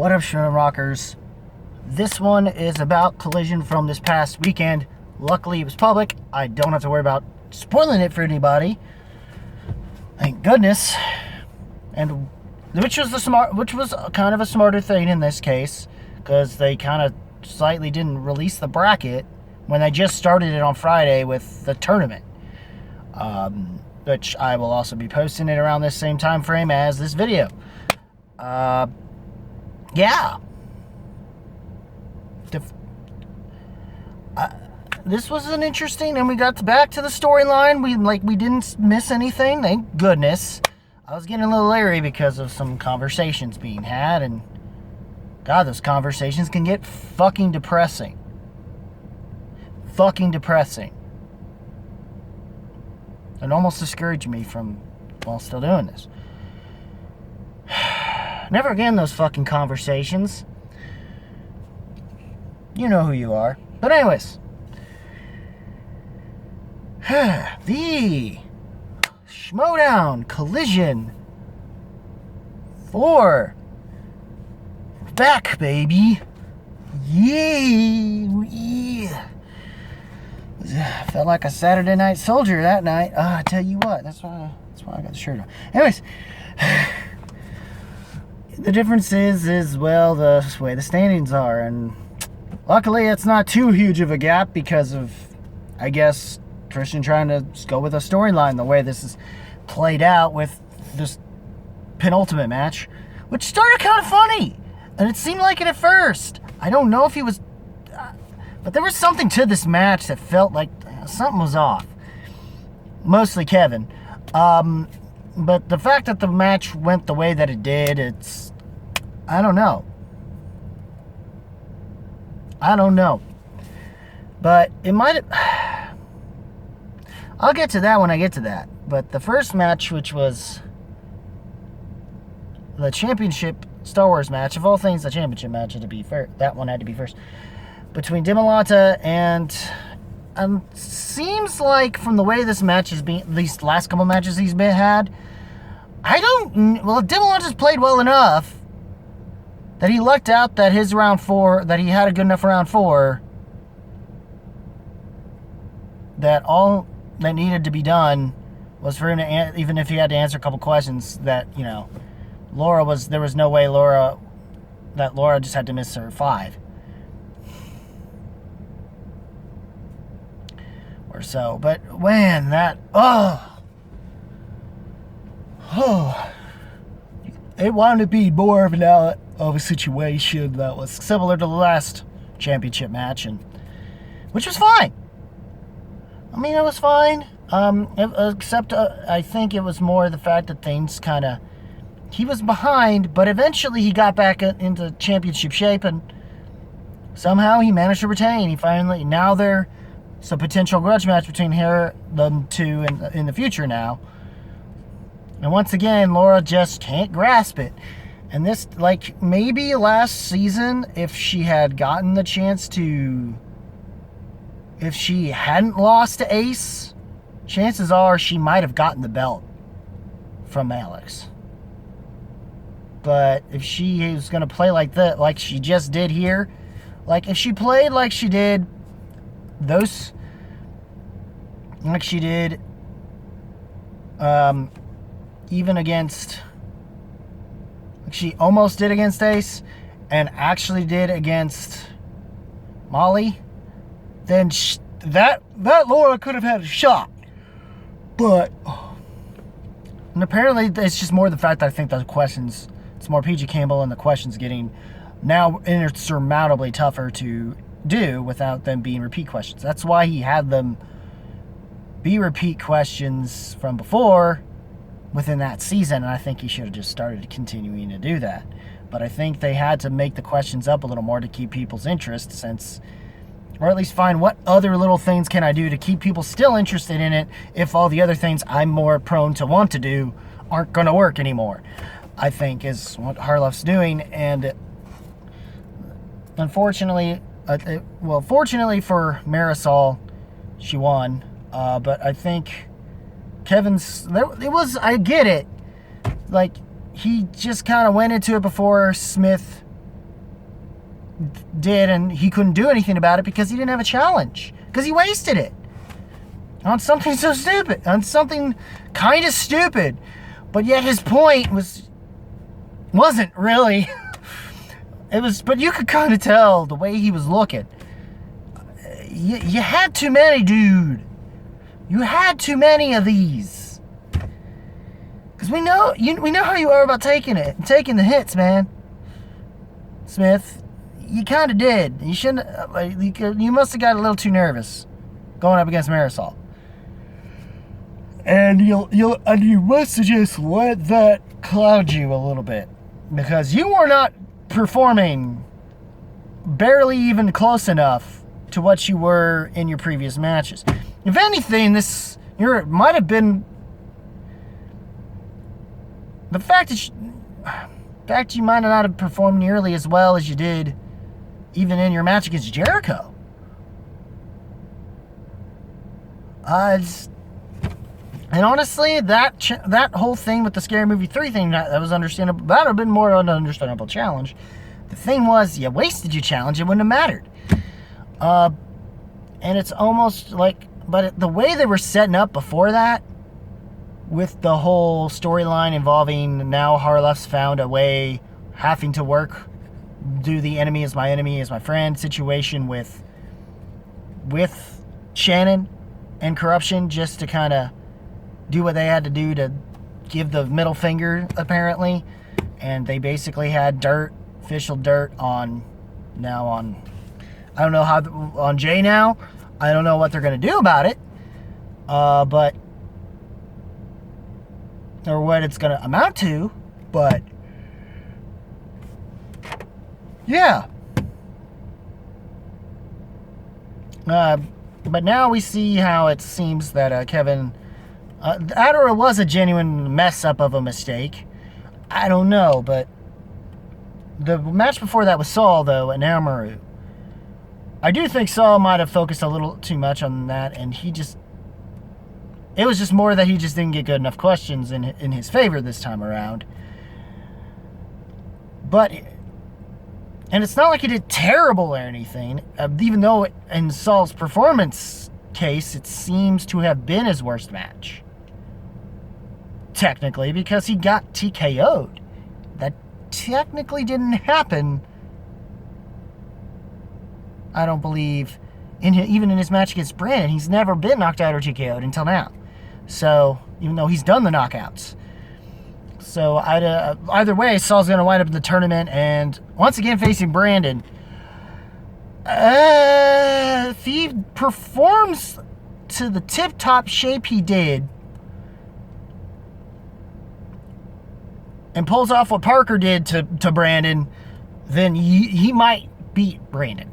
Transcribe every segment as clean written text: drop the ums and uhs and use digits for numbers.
What up, Schmoedown Rockers? This one is about Collision from this past weekend. Luckily, it was public. I don't have to worry about spoiling it for anybody. Thank goodness. And which was kind of a smarter thing in this case, because they kind of slightly didn't release the bracket when they just started it on Friday with the tournament. Which I will also be posting it around this same time frame as this video. Yeah. This was an interesting, and we got back to the storyline. We didn't miss anything, thank goodness. I was getting a little leery because of some conversations being had, and God, those conversations can get fucking depressing. Fucking depressing. It almost discouraged me from, well, still doing this. Never again those fucking conversations. You know who you are. But anyways. The Schmoedown Collision 4. Back, baby. Yay. Yeah. Felt like a Saturday night soldier that night. I tell you what, that's why I got the shirt on. Anyways. The difference is, well, the way the standings are, and luckily it's not too huge of a gap because of, I guess, Christian trying to go with a storyline the way this is played out with this penultimate match, which started kind of funny, and it seemed like it at first. I don't know if he was, but there was something to this match that felt like something was off. Mostly Kevin. But the fact that the match went the way that it did, it's, I don't know. But it might have, I'll get to that when I get to that. But the first match, which was the championship Star Wars match, of all things, the championship match had to be first. That one had to be first. Between Dimalata and, seems like from the way this match has been, these last couple matches he's had, Dimalata's played well enough that he lucked out that his round 4, that he had a good enough round 4, that all that needed to be done was for him to, even if he had to answer a couple questions, that, you know, there was no way Laura just had to miss her 5. Or so. But, man, that, it wanted to be more of a situation that was similar to the last championship match, and which was fine. I mean, it was fine. Except I think it was more the fact that things kind of, he was behind, but eventually he got back into championship shape, and somehow he managed to retain. He finally, now there's a potential grudge match between them two in the future now. And once again, Laura just can't grasp it. And this, like, maybe last season, if she had gotten the chance to, if she hadn't lost to Ace, chances are she might have gotten the belt from Alex. But if she is going to play like that, like she just did here, like if she played like she did those, like she did, even against, like she almost did against Ace, and actually did against Molly, then that Laura could have had a shot. But, and apparently it's just more the fact that I think the questions, it's more PG Campbell, and the questions getting now insurmountably tougher to do without them being repeat questions. That's why he had them be repeat questions from before within that season, and I think he should have just started continuing to do that. But I think they had to make the questions up a little more to keep people's interest, since, or at least find what other little things can I do to keep people still interested in it if all the other things I'm more prone to want to do aren't going to work anymore, I think is what Harloff's doing. And unfortunately, fortunately for Marisol, she won. But I think I get it. Like, he just kind of went into it before Smith did, and he couldn't do anything about it because he didn't have a challenge. Because he wasted it on something so stupid, on something kind of stupid. But yet his point wasn't really. It was, but you could kind of tell the way he was looking. You had too many, dude. You had too many of these. Because we know how you are about taking the hits, man. Smith, you kind of did. You shouldn't. You must have got a little too nervous going up against Marisol. And you must have just let that cloud you a little bit, because you were not performing barely even close enough to what you were in your previous matches. If anything, might have been the fact that you might not have performed nearly as well as you did even in your match against Jericho. And honestly, that whole thing with the Scary Movie 3 thing, that was understandable. That would have been more an understandable challenge. The thing was, you wasted your challenge, it wouldn't have mattered. And it's almost like, but the way they were setting up before that, with the whole storyline involving now Harlef's found a way, having to do the enemy is my friend situation with Shannon and Corruption, just to kind of do what they had to do to give the middle finger, apparently. And they basically had official dirt on I don't know how, on Jay now. I don't know what they're going to do about it. Or what it's going to amount to. But, yeah. But now we see how it seems that Kevin, that or it was a genuine mess up of a mistake. I don't know, but the match before that was Saul, though, and now Maru. I do think Saul might have focused a little too much on that, and it was just more that he just didn't get good enough questions in his favor this time around. And it's not like he did terrible or anything, even though in Saul's performance case, it seems to have been his worst match. Technically, because he got TKO'd. That technically didn't happen, I don't believe, even in his match against Brandon. He's never been knocked out or TKO'd until now. So, even though he's done the knockouts. So, either way, Saul's going to wind up in the tournament and once again facing Brandon. If he performs to the tip-top shape he did and pulls off what Parker did to Brandon, then he might beat Brandon.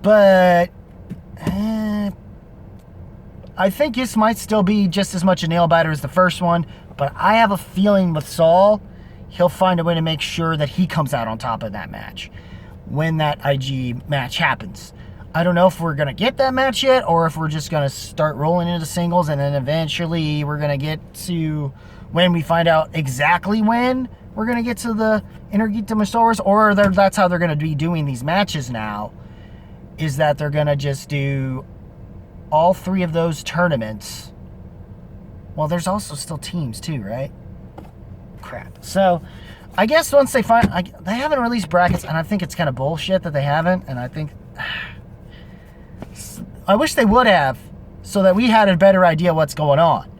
But I think this might still be just as much a nail-biter as the first one. But I have a feeling with Saul, he'll find a way to make sure that he comes out on top of that match when that IG match happens. I don't know if we're going to get that match yet, or if we're just going to start rolling into singles, and then eventually we're going to get to when we find out exactly when we're going to get to the Intergitomosaurus, or that's how they're going to be doing these matches now, is that they're going to just do all three of those tournaments. Well, there's also still teams too, right? Crap. So, I guess once they they haven't released brackets, and I think it's kind of bullshit that they haven't, and I think, I wish they would have, so that we had a better idea what's going on.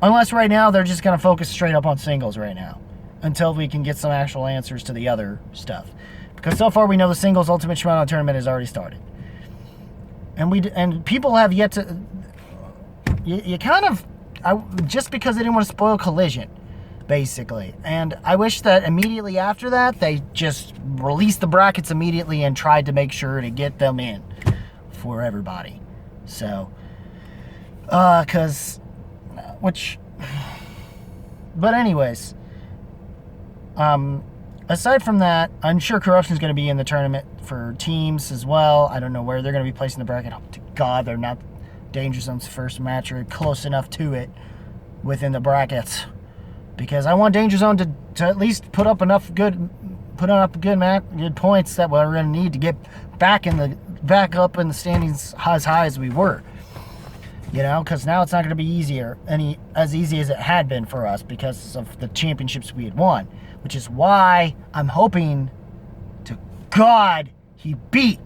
Unless right now they're just going to focus straight up on singles right now, until we can get some actual answers to the other stuff. Because so far we know the singles Ultimate Schmoedown tournament has already started. And people have yet to, you kind of, just because they didn't want to spoil Collision, basically. And I wish that immediately after that, they just released the brackets immediately and tried to make sure to get them in for everybody. So, but anyways, aside from that, I'm sure Corruption's going to be in the tournament for teams as well. I don't know where they're going to be placing the bracket. Oh, to God, they're not Danger Zone's first match or close enough to it within the brackets, because I want Danger Zone to at least put up enough good putting up good points that we're going to need to get back up in the standings as high as we were. You know, because now it's not going to be as easy as it had been for us because of the championships we had won, which is why I'm hoping to God he beat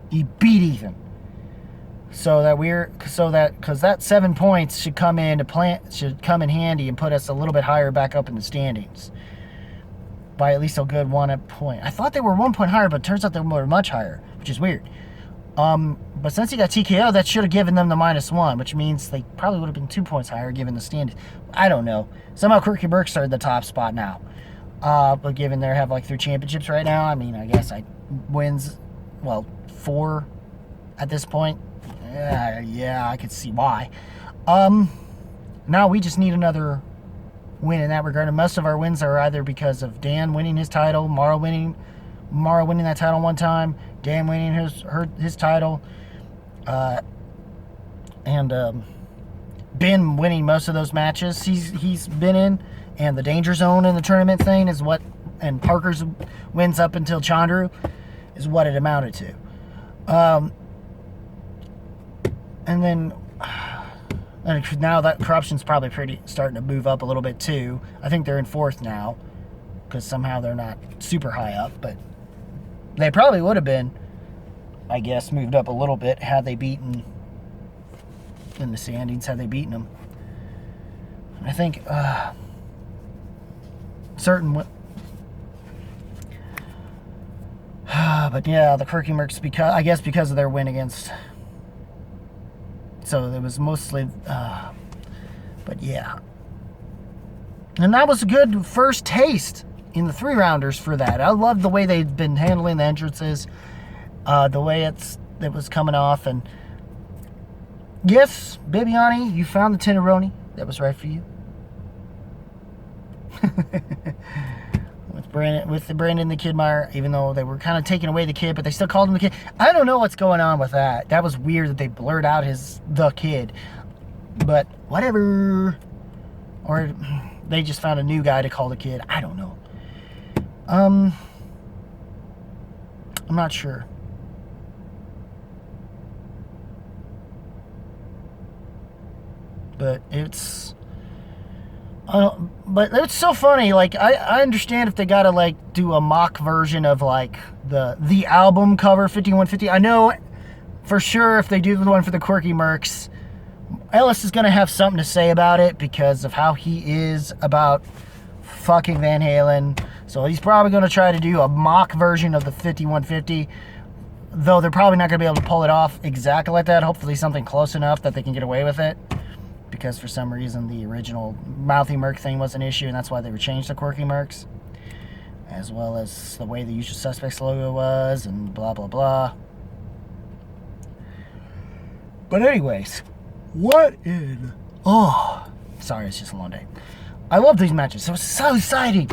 Ethan. Because that 7 points should come in handy and put us a little bit higher back up in the standings by at least a good 1 point. I thought they were 1 point higher, but it turns out they were much higher, which is weird. But since he got TKO, that should have given them the -1, which means they probably would have been 2 points higher given the standings. I don't know. Somehow Quirky Burks are in the top spot now. But given they have like 3 championships right now, I mean, I guess wins, 4 at this point. Yeah, I could see why. Now we just need another win in that regard. And most of our wins are either because of Dan winning his title, Mara winning that title one time, Dan winning his title, and Ben winning most of those matches he's been in, and the danger zone in the tournament thing is what, and Parker's wins up until Chandru is what it amounted to. And then now that corruption's probably starting to move up a little bit too. I think they're in 4th now because somehow they're not super high up, but they probably would have been, I guess, moved up a little bit had they beaten in the standings, had they beaten them. I think but yeah, the Quirky Mercs, because of their win against. So it was mostly, but yeah. And that was a good first taste in the 3-rounders for that. I loved the way they'd been handling the entrances, the way it was coming off. And yes, Bibiani, you found the tenderoni that was right for you. With Brandon the Kidmeyer, even though they were kind of taking away the kid, but they still called him the kid. I don't know what's going on with that. That was weird that they blurred out the kid. But whatever. Or they just found a new guy to call the kid. I don't know. I'm not sure. But it's so funny. Like I understand if they gotta like do a mock version of like the album cover 5150. I know for sure if they do the one for the Quirky Mercs, Ellis is gonna have something to say about it because of how he is about fucking Van Halen. So he's probably gonna try to do a mock version of the 5150. Though they're probably not gonna be able to pull it off exactly like that. Hopefully something close enough that they can get away with it. Because for some reason the original Mouthy Merc thing was an issue, and that's why they were changed to Quirky Mercs, as well as the way the Usual Suspects logo was, and blah blah blah. But anyways, sorry, it's just a long day. I love these matches. It was so exciting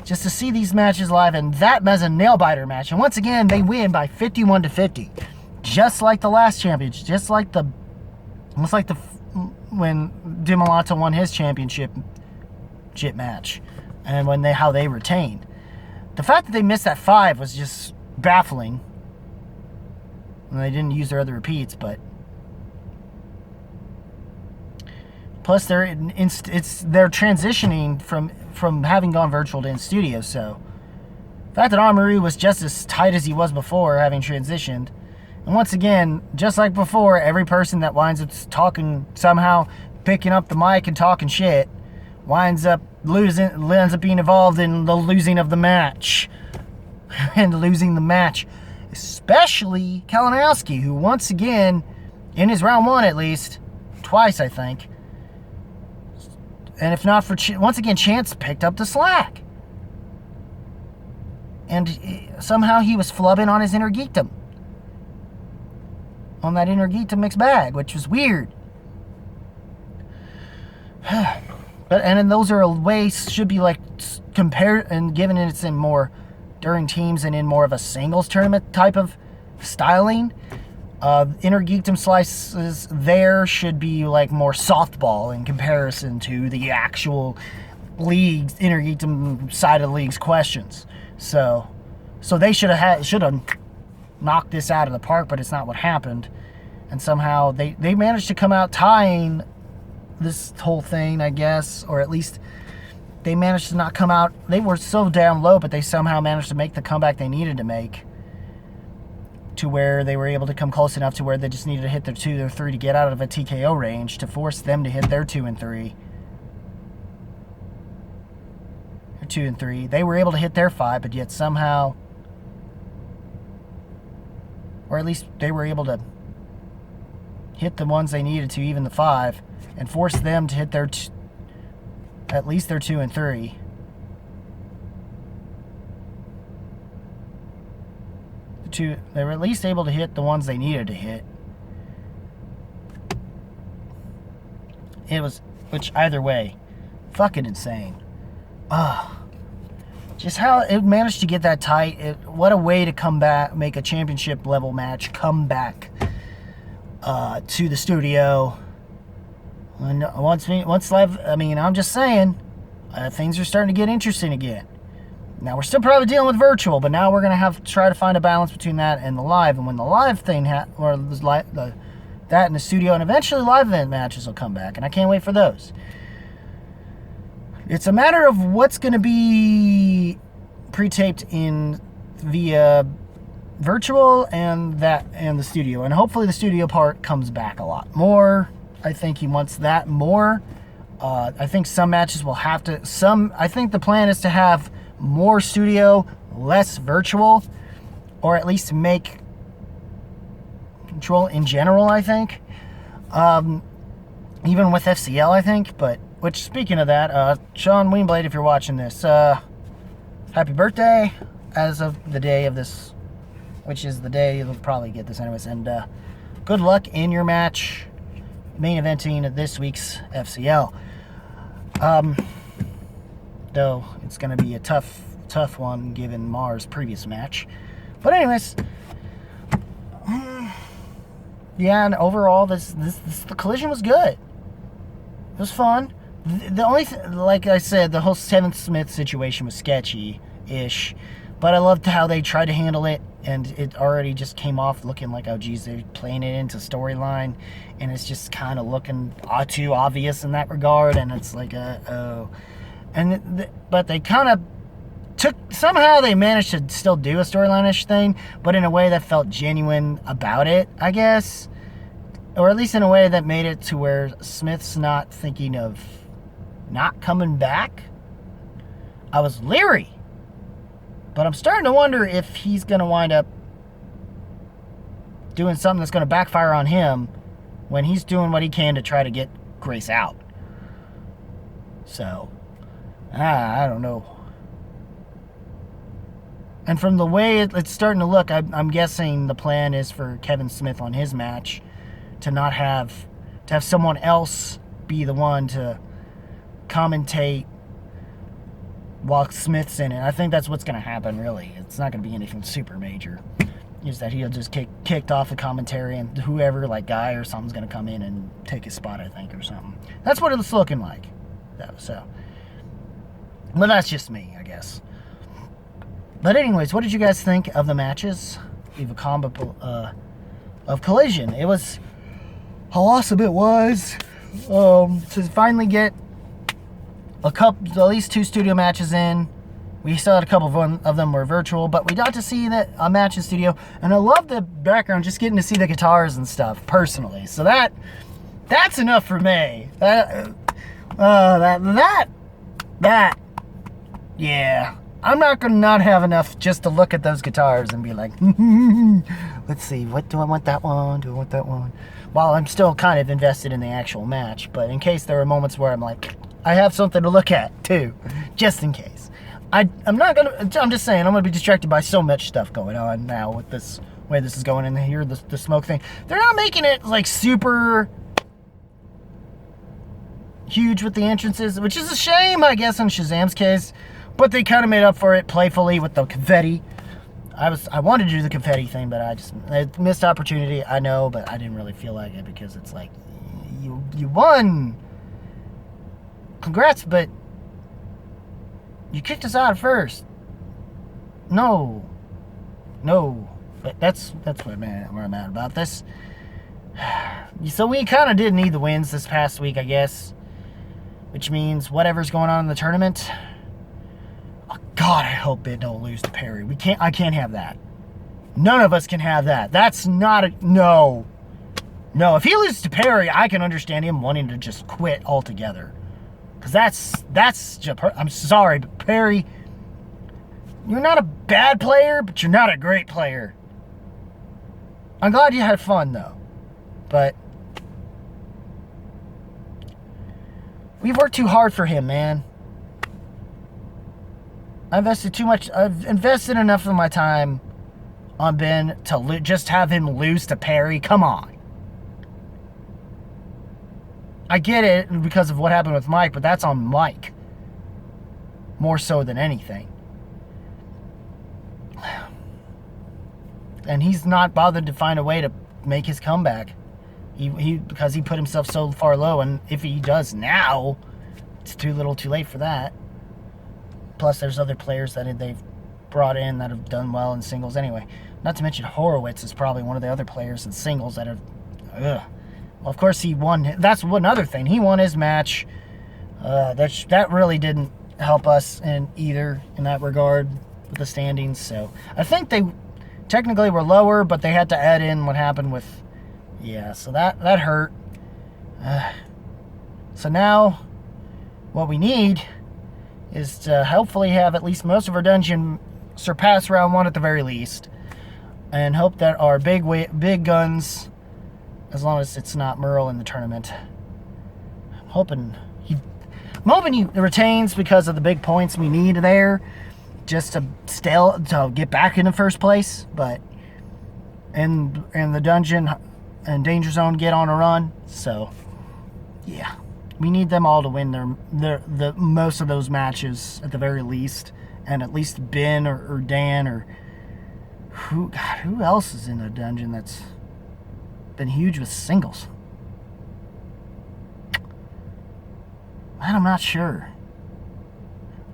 just to see these matches live, and that was a nail biter match. And once again, they win by 51-50, just like the last championship, just like when Dimolata won his championship match, and how they retained. The fact that they missed that 5 was just baffling. And they didn't use their other repeats, but plus they're transitioning from having gone virtual to in studio. So the fact that Amaru was just as tight as he was before, having transitioned. And once again, just like before, every person that winds up somehow picking up the mic and talking shit ends up being involved in the losing of the match. And losing the match. Especially Kalinowski, who once again, in his round 1 at least, twice I think, and if not for, once again, Chance picked up the slack. And somehow he was flubbing on his Inner Geekdom. On that Inner Geekdom mixed bag, which was weird. And those are ways should be like compared and given it's in more during teams and in more of a singles tournament type of styling. Inner Geekdom slices there should be like more softball in comparison to the actual leagues, intergeekdom side of the league's questions. So they should have knocked this out of the park, but it's not what happened. And somehow they managed to come out tying this whole thing, I guess, or at least they managed to not come out. They were so down low, but they somehow managed to make the comeback they needed to make, to where they were able to come close enough to where they just needed to hit their 2 or 3 to get out of a TKO range to force them to hit their 2 and 3. Or 2 and 3. They were able to hit their 5, but yet somehow, or at least they were able to hit the ones they needed to, even the 5, and force them to hit their at least their 2 and 3. They were at least able to hit the ones they needed to hit. It was, which either way, fucking insane. Just how it managed to get that tight. What a way to come back, make a championship level match, come back to the studio. And once live, I mean, I'm just saying, things are starting to get interesting again. Now, we're still probably dealing with virtual, but now we're going to have to try to find a balance between that and the live. And when the live thing, that in the studio, and eventually live event matches will come back, and I can't wait for those. It's a matter of what's going to be pre-taped in via virtual and the studio. And hopefully the studio part comes back a lot more. I think he wants that more. I think some matches will have to... I think the plan is to have more studio, less virtual, or at least make control in general, I think. Even with FCL, I think. But, which, speaking of that, Sean Wienblade, if you're watching this, happy birthday as of the day of this, which is the day you'll probably get this anyways. And good luck in your match, main eventing this week's FCL. Though it's going to be a tough one given Mars' previous match. But anyways, yeah, and overall, the collision was good. It was fun. The only like I said, the whole Seventh Smith situation was sketchy-ish, but I loved how they tried to handle it, and it already just came off looking like, oh geez, they're playing it into storyline, and it's just kind of looking too obvious in that regard, and it's like, oh. But they kind of somehow they managed to still do a storyline-ish thing, but in a way that felt genuine about it, I guess. Or at least in a way that made it to where Smith's not thinking of not coming back. I was leery. But I'm starting to wonder if he's going to wind up doing something that's going to backfire on him when he's doing what he can to try to get Grace out. So... I don't know. And from the way it's starting to look, I'm guessing the plan is for Kevin Smith on his match to have someone else be the one to commentate while Smith's in it. I think that's what's going to happen, really. It's not going to be anything super major. Is that he'll just kicked off the commentary, and whoever, like Guy or something's going to come in and take his spot, I think, or something. That's what it's looking like. So... But that's just me, I guess. But anyways, what did you guys think of the matches? Leave a comment of Collision. It was how awesome it was to finally get at least 2 studio matches in. We still had a couple of them were virtual, but we got to see a match in studio, and I love the background, just getting to see the guitars and stuff personally. So that's enough for me. Yeah, I'm not going to not have enough just to look at those guitars and be like, let's see, what do I want that one? Do I want that one? While I'm still kind of invested in the actual match, but in case there are moments where I'm like, I have something to look at too, just in case. I'm just saying, I'm going to be distracted by so much stuff going on now with this way this is going in here, the smoke thing. They're not making it like super huge with the entrances, which is a shame, I guess, in Shazam's case. But they kind of made up for it playfully with the confetti. I wanted to do the confetti thing, but I missed opportunity. I know, but I didn't really feel like it because it's like, you won. Congrats, but You kicked us out at first. No. But that's what where I'm at about this. So we kind of did need the wins this past week, I guess. Which means whatever's going on in the tournament. Oh, God, I hope it don't lose to Perry. I can't have that. None of us can have that. That's not a... No. No, if he loses to Perry, I can understand him wanting to just quit altogether. Because that's just... I'm sorry, but Perry... You're not a bad player, but you're not a great player. I'm glad you had fun, though. But... We've worked too hard for him, man. I've invested enough of my time on Ben to just have him lose to Perry. Come on. I get it because of what happened with Mike, but that's on Mike. More so than anything. And he's not bothered to find a way to make his comeback. Because he put himself so far low, and if he does now, it's too little too late for that. Plus, there's other players that they've brought in that have done well in singles anyway. Not to mention Horowitz is probably one of the other players in singles that have... Well, of course, he won. That's one other thing. He won his match. That really didn't help us in that regard with the standings. So I think they technically were lower, but they had to add in what happened with... Yeah, so that hurt. So now, what we need is to hopefully have at least most of our dungeon surpass round 1 at the very least. And hope that our big guns, as long as it's not Merle in the tournament, I'm hoping he retains because of the big points we need there just to get back in the first place. But and the dungeon and Danger Zone get on a run. So yeah, we need them all to win the most of those matches at the very least, and at least Ben or Dan or who else is in the dungeon that's been huge with singles. Man, I'm not sure.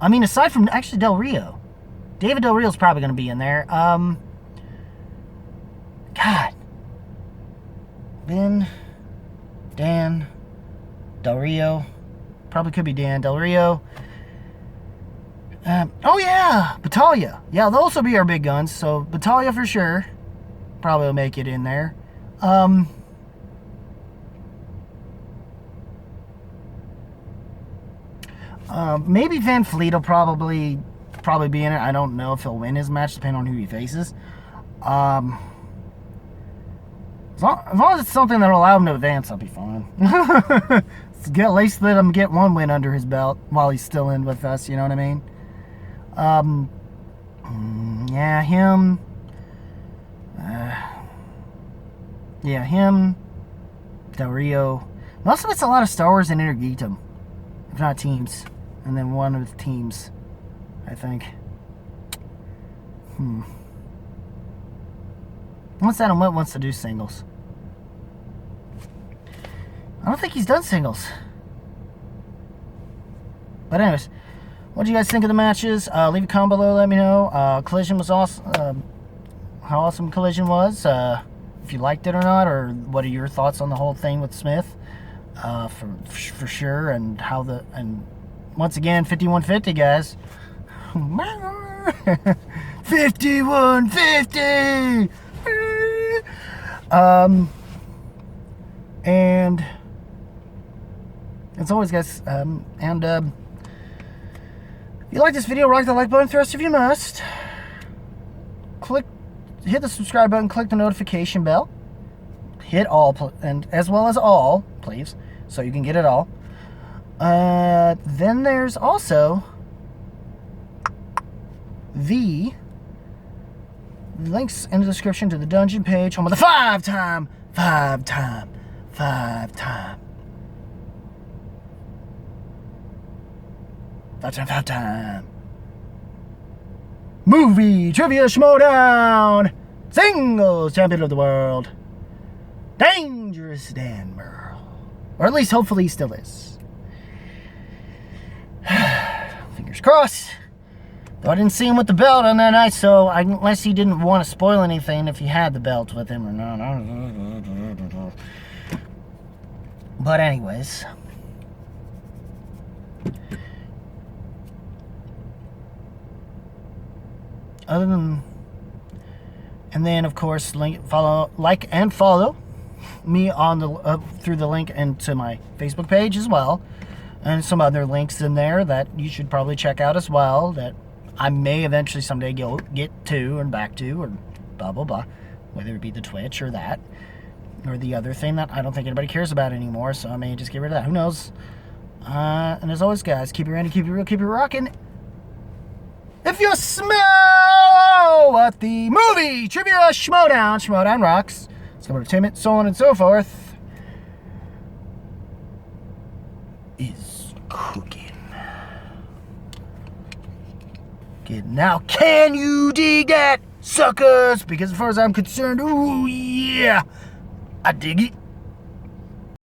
I mean, aside from actually Del Rio, David Del Rio's probably going to be in there. God. Ben, Dan, Del Rio. Probably could be Dan, Del Rio. Oh yeah, Battaglia. Yeah, they'll also be our big guns. So Battaglia for sure. Probably will make it in there. Maybe Van Fleet will probably be in it. I don't know if he'll win his match, depending on who he faces. As long as it's something that'll allow him to advance, I'll be fine. At least let him get one win under his belt while he's still in with us, you know what I mean? Yeah, him. Him. Del Rio. Most of it's a lot of Star Wars and Intergeekdom, if not teams. And then one of the teams, I think. Unless Adam Witt wants to do singles. I don't think he's done singles. But anyways, what do you guys think of the matches? Leave a comment below, let me know. Collision was awesome. How awesome Collision was. If you liked it or not, or what are your thoughts on the whole thing with Smith? For sure. And once again, 5150, guys. 5150. And as always, guys, if you like this video, rock the like button. The rest of you must hit the subscribe button, click the notification bell, hit all, and as well as all, please, so you can get it all. Then there's also the links in the description to the dungeon page, home of the five-time movie trivia Schmoedown singles champion of the world, Dangerous Dan Merle. Or at least hopefully he still is. Fingers crossed. Though I didn't see him with the belt on that night, so unless he didn't want to spoil anything if he had the belt with him or not. But anyways. Other than... And then, of course, like and follow me on the through the link into my Facebook page as well. And some other links in there that you should probably check out as well, that I may eventually someday get to and back to, or blah, blah, blah. Whether it be the Twitch or that, or the other thing that I don't think anybody cares about anymore, so I may just get rid of that. Who knows? And as always, guys, keep it randy, keep it real, keep it rocking. If you smell what the movie trivia Schmoedown rocks, some entertainment, so on and so forth, is cooking. Okay, now can you dig that, suckers? Because as far as I'm concerned, ooh yeah, I dig it.